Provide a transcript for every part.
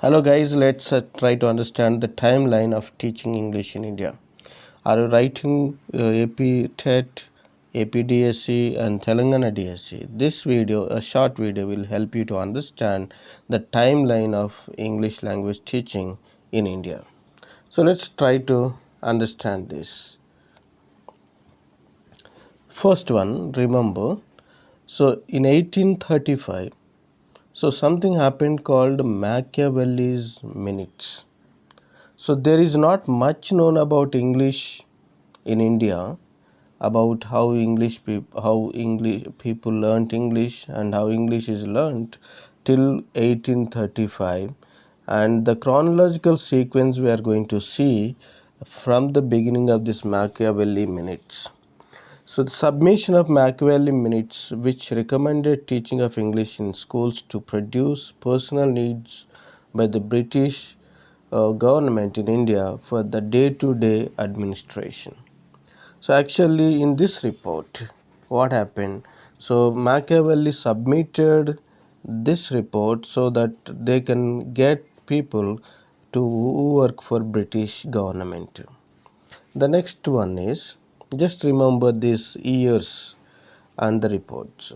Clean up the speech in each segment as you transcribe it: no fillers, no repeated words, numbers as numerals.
Hello guys, let's try to understand the timeline of teaching English in India. Are you writing APTET, APDSC and Telangana DSC? This video, a short video, will help you to understand the timeline of English language teaching in India. So let's try to understand this. First one, remember, so in 1835, so something happened called Machiavelli's Minutes. So there is not much known about English in India, about how English people learnt English and how English is learnt till 1835, and the chronological sequence we are going to see from the beginning of this Machiavelli Minutes. So the submission of Machiavelli Minutes, which recommended teaching of English in schools to produce personal needs by the British government in India for the day-to-day administration. So actually in this report, what happened? So Machiavelli submitted this report so that they can get people to work for British government. The next one is, just remember these years and the reports.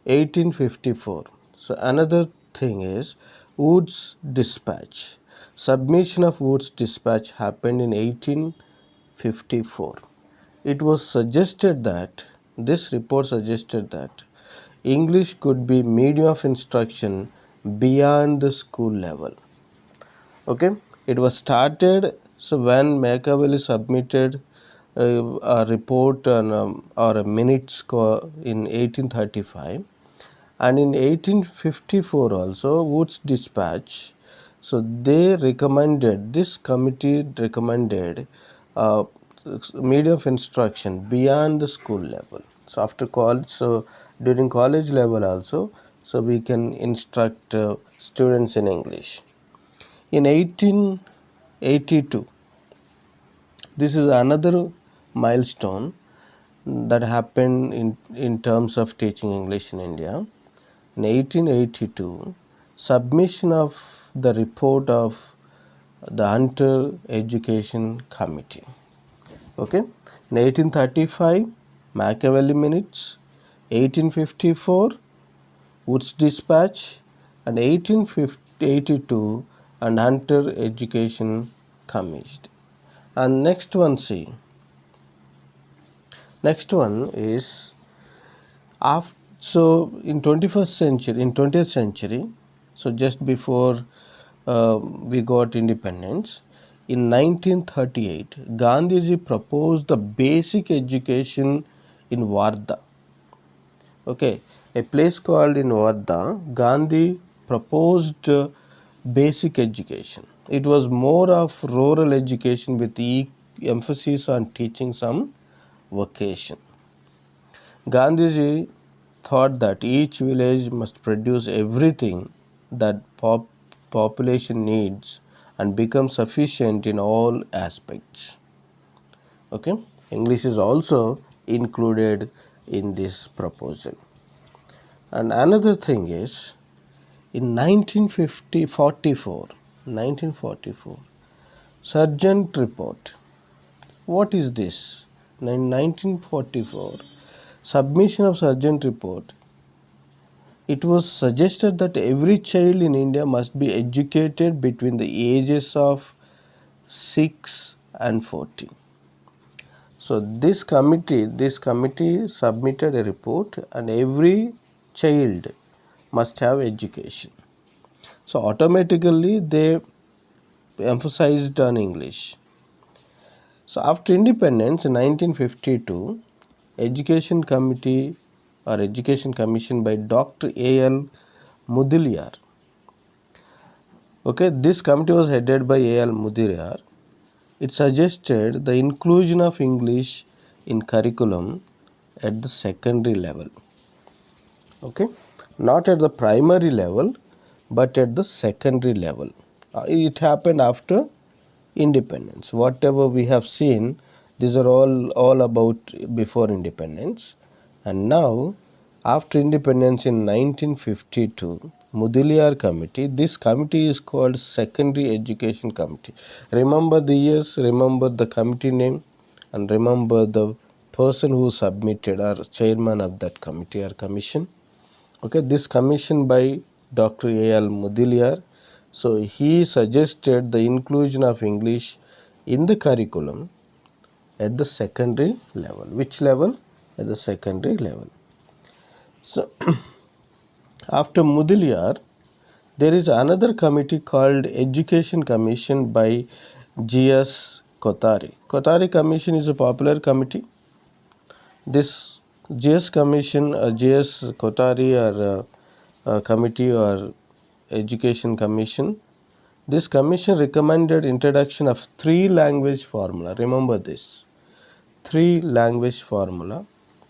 1854. So another thing is Wood's Dispatch. Submission of Wood's Dispatch happened in 1854. It was suggested that, this report suggested that English could be medium of instruction beyond the school level. Okay, it was started. So when Machiavelli submitted a report or a minutes in 1835, and in 1854 also Wood's Dispatch, so they recommended, this committee recommended medium of instruction beyond the school level. So after college, so during college level also, so we can instruct students in English. In 1882, this is another milestone that happened in terms of teaching English in India. In 1882, submission of the report of the Hunter Education Committee. Okay, in 1835, Machiavelli Minutes, 1854, Wood's Dispatch, and 1882 and Hunter Education Commission. And next one, see. Next one is after. So in 21st century, in 20th century, so just before we got independence, in 1938, Gandhiji proposed the basic education in Wardha. Okay, a place called in Wardha, Gandhi proposed basic education. It was more of rural education with emphasis on teaching some vocation. Gandhiji thought that each village must produce everything that population needs and become sufficient in all aspects. Okay, English is also included in this proposal. And another thing is, in 1944, Sargent report. What is this? In 1944, submission of Sargent report, it was suggested that every child in India must be educated between the ages of 6 and 14. So this committee submitted a report, and every child must have education. So automatically they emphasized on English. So after independence in 1952, Education Committee or Education Commission by Dr. A.L. Mudaliar. Okay, this committee was headed by A.L. Mudaliar. It suggested the inclusion of English in curriculum at the secondary level. Okay, not at the primary level, but at the secondary level. It happened after independence. Whatever we have seen, these are all about before independence. And now, after independence in 1952, Mudaliar Committee. This committee is called Secondary Education Committee. Remember the years, remember the committee name, and remember the person who submitted or chairman of that committee or commission. Okay, this commission by Dr. A.L. Mudaliar. So he suggested the inclusion of English in the curriculum at the secondary level. Which level? At the secondary level. So after Mudaliar, there is another committee called Education Commission by G.S. Kothari. Kothari Commission is a popular committee. This G.S. Commission, G.S. Kothari or committee or Education Commission, this commission recommended introduction of 3-language formula. Remember this, 3-language formula,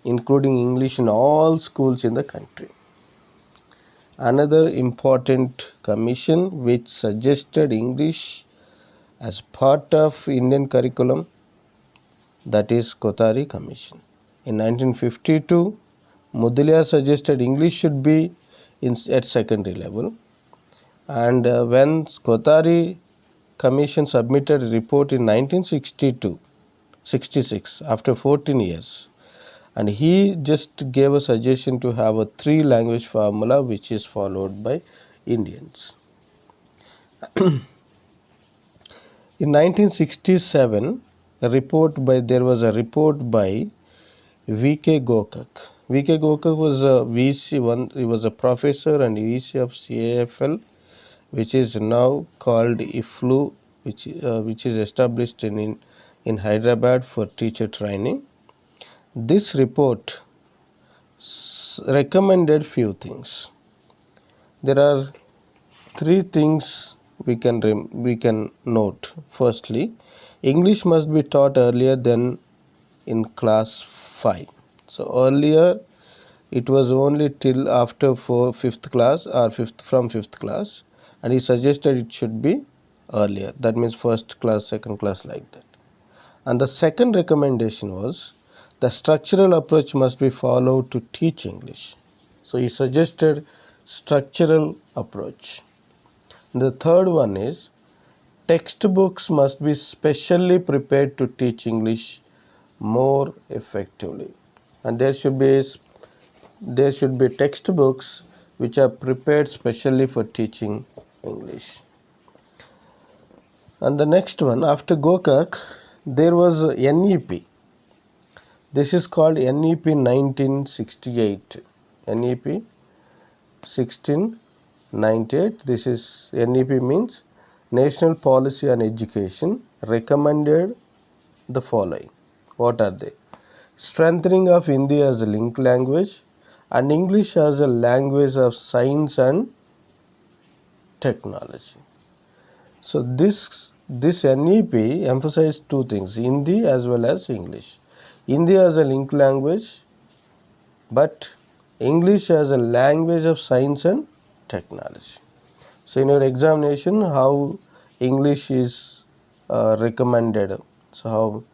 including English in all schools in the country. Another important commission which suggested English as part of Indian curriculum, that is Kothari Commission. In 1952, Mudaliar suggested English should be at secondary level, and when Kothari Commission submitted a report in 1966 after 14 years, and he just gave a suggestion to have a 3-language formula which is followed by Indians. In 1967, there was a report by V.K. Gokak. V.K. Gokak was a VC, he was a professor and VC of CAFL, which is now called IFLU, which is established in Hyderabad for teacher training. This report recommended few things. There are 3 things we can note. Firstly, English must be taught earlier than in class 5. So earlier it was only till after 5th class or from 5th class, and he suggested it should be earlier. That means first class, second class, like that. And the second recommendation was the structural approach must be followed to teach English. So he suggested structural approach. The third one is textbooks must be specially prepared to teach English more effectively, and there should be textbooks which are prepared specially for teaching English. And the next one, after Gokak, there was NEP. This is called NEP 1968. NEP 1698. This is NEP means National Policy on Education, recommended the following. What are they? Strengthening of Hindi as a linked language and English as a language of science and technology. So this NEP emphasized 2 things, Hindi as well as English. Hindi as a linked language, but English as a language of science and technology. So in your examination, how English is recommended. So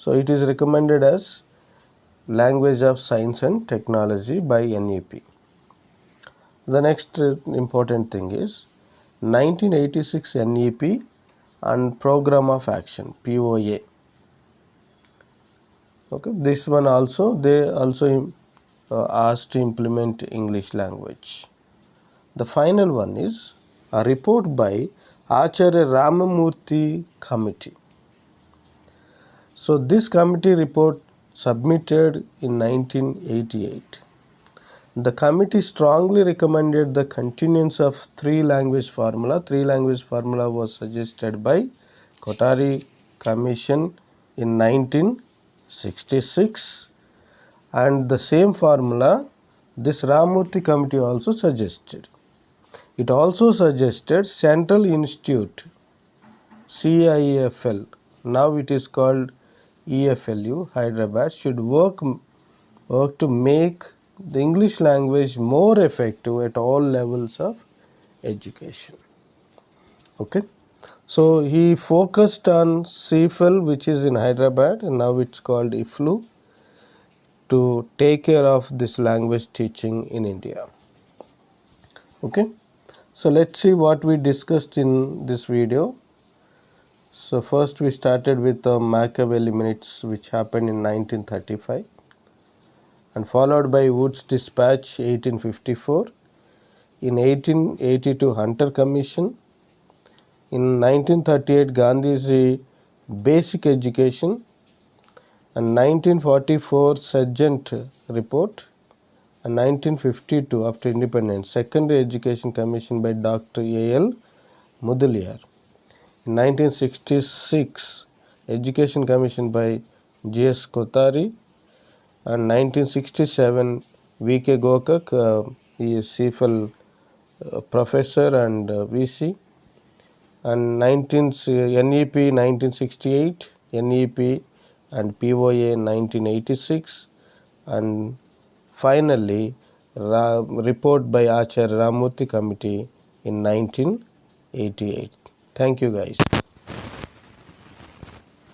it is recommended as language of science and technology by NEP. The next important thing is 1986 NEP and Program of Action, POA. Okay, this one also, they also asked to implement English language. The final one is a report by Acharya Ramamurthy Committee. So this committee report submitted in 1988. The committee strongly recommended the continuance of 3-language formula. 3-language formula was suggested by Kothari Commission in 1966, and the same formula this Ramamurthy Committee also suggested. It also suggested Central Institute, CIFL, now it is called EFLU, Hyderabad, should work to make the English language more effective at all levels of education. Okay, so he focused on CIFL, which is in Hyderabad, and now it's called IFLU, to take care of this language teaching in India. Okay, So let's see what we discussed in this video. So first we started with the Machiavelli minutes which happened in 1935 and followed by Wood's dispatch 1854. In 1882 Hunter Commission. In 1938 Gandhi's Basic Education and 1944 Sargent Report and 1952 after independence Secondary Education Commission by Dr. A.L. Mudaliar. In 1966 Education Commission by G.S. Kothari and 1967 V.K. Gokak, he is CFL professor and VC, and NEP 1968, NEP and POA 1986, and finally report by Acharya Ramurthy Committee in 1988. Thank you guys.